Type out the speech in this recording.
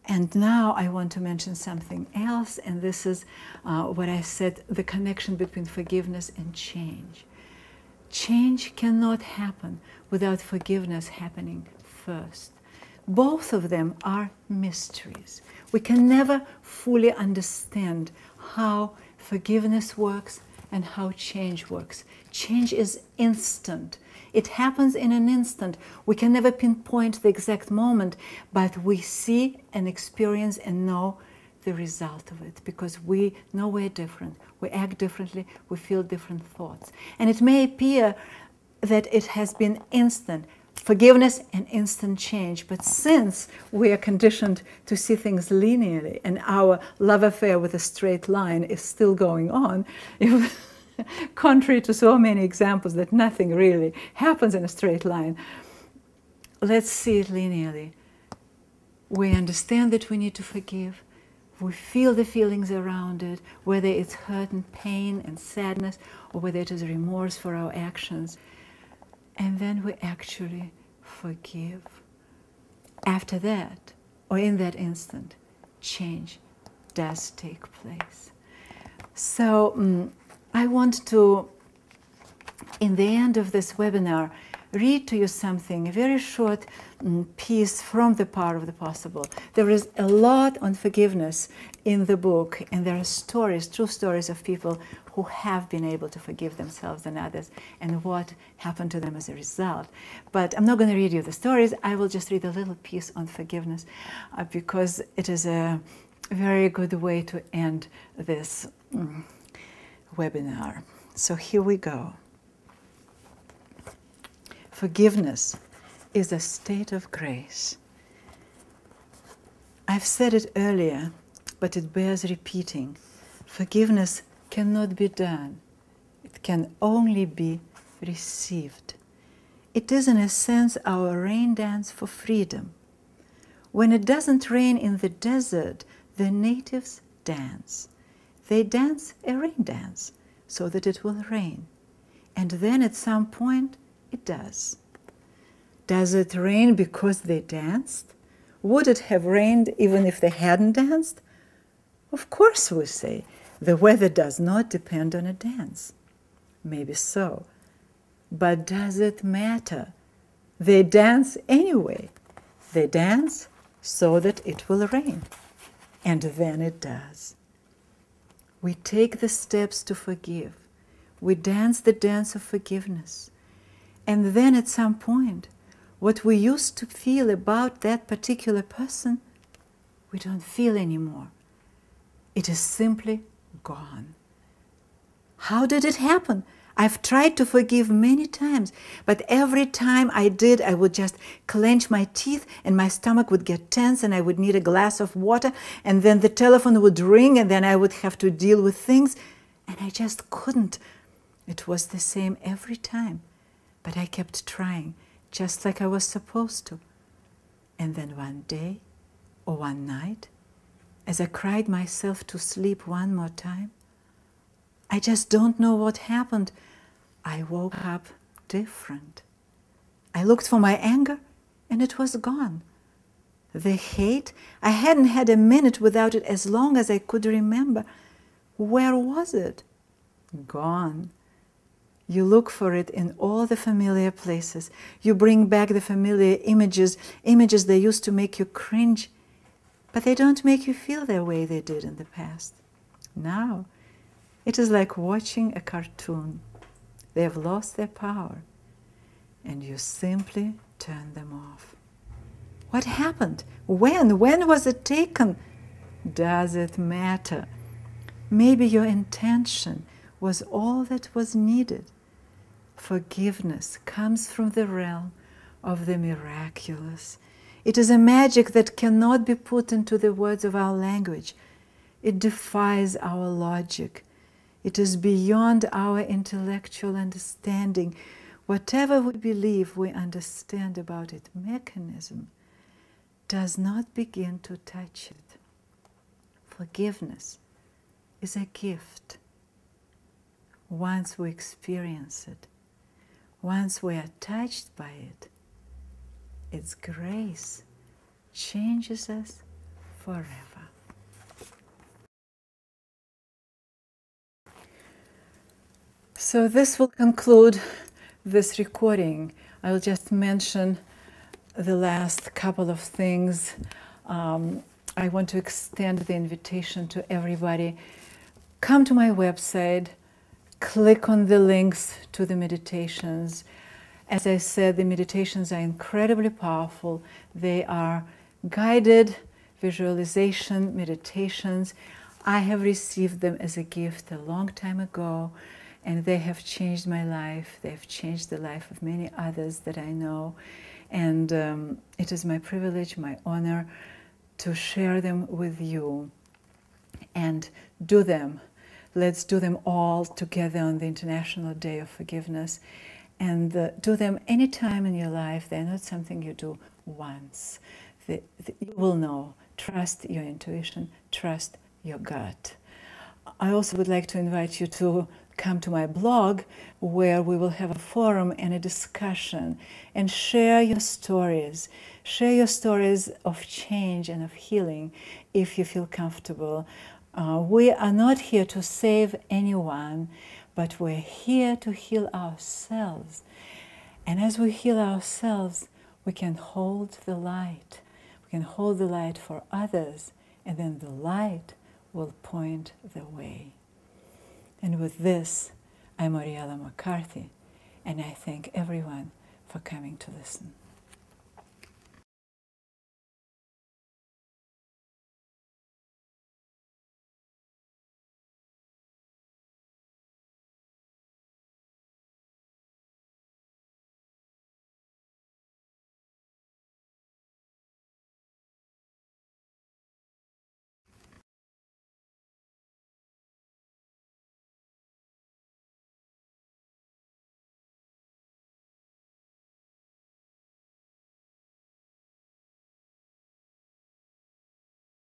And now I want to mention something else, and this is what I said, the connection between forgiveness and change. Change cannot happen without forgiveness happening first. Both of them are mysteries. We can never fully understand how forgiveness works and how change works. Change is instant. It happens in an instant. We can never pinpoint the exact moment, but we see and experience and know the result of it because we know we're different. We act differently. We feel different thoughts. And it may appear that it has been instant forgiveness and instant change, but since we are conditioned to see things linearly and our love affair with a straight line is still going on, contrary to so many examples that nothing really happens in a straight line, let's see it linearly. We understand that we need to forgive. We feel the feelings around it, whether it's hurt and pain and sadness, or whether it is remorse for our actions. And then we actually forgive. After that, or in that instant, change does take place. So I want to, in the end of this webinar, read to you something, a very short piece from The Power of the Possible. There is a lot on forgiveness in the book, and there are stories, true stories of people who have been able to forgive themselves and others and what happened to them as a result. But I'm not going to read you the stories. I will just read a little piece on forgiveness because it is a very good way to end this webinar. So here we go. Forgiveness is a state of grace. I've said it earlier, but it bears repeating. Forgiveness cannot be done. It can only be received. It is, in a sense, our rain dance for freedom. When it doesn't rain in the desert, the natives dance. They dance a rain dance so that it will rain. And then at some point, it does. Does it rain because they danced? Would it have rained even if they hadn't danced? Of course, we say. The weather does not depend on a dance. Maybe so. But does it matter? They dance anyway. They dance so that it will rain. And then it does. We take the steps to forgive. We dance the dance of forgiveness. And then at some point, what we used to feel about that particular person, we don't feel anymore. It is simply gone. How did it happen? I've tried to forgive many times, but every time I did, I would just clench my teeth and my stomach would get tense and I would need a glass of water and then the telephone would ring and then I would have to deal with things and I just couldn't. It was the same every time, but I kept trying, just like I was supposed to. And then one day or one night, as I cried myself to sleep one more time, I just don't know what happened. I woke up different. I looked for my anger, and it was gone. The hate, I hadn't had a minute without it as long as I could remember. Where was it? Gone. You look for it in all the familiar places. You bring back the familiar images that used to make you cringe, but they don't make you feel the way they did in the past. Now, it is like watching a cartoon. They have lost their power, and you simply turn them off. What happened? When? When was it taken? Does it matter? Maybe your intention was all that was needed. Forgiveness comes from the realm of the miraculous. It is a magic that cannot be put into the words of our language. It defies our logic. It is beyond our intellectual understanding. Whatever we believe we understand about its mechanism does not begin to touch it. Forgiveness is a gift. Once we experience it, once we are touched by it, its grace changes us forever. So this will conclude this recording. I'll just mention the last couple of things. I want to extend the invitation to everybody. Come to my website, click on the links to the meditations. As I said, the meditations are incredibly powerful. They are guided visualization meditations. I have received them as a gift a long time ago, and they have changed my life. They have changed the life of many others that I know. And it is my privilege, my honor, to share them with you and do them. Let's do them all together on the International Day of Forgiveness, and do them anytime in your life. They're not something you do once. You will know. Trust your intuition, trust your gut. I also would like to invite you to come to my blog, where we will have a forum and a discussion, and share your stories. Share your stories of change and of healing if you feel comfortable. We are not here to save anyone, but we're here to heal ourselves. And as we heal ourselves, we can hold the light. We can hold the light for others, and then the light will point the way. And with this, I'm Auriela McCarthy, and I thank everyone for coming to listen.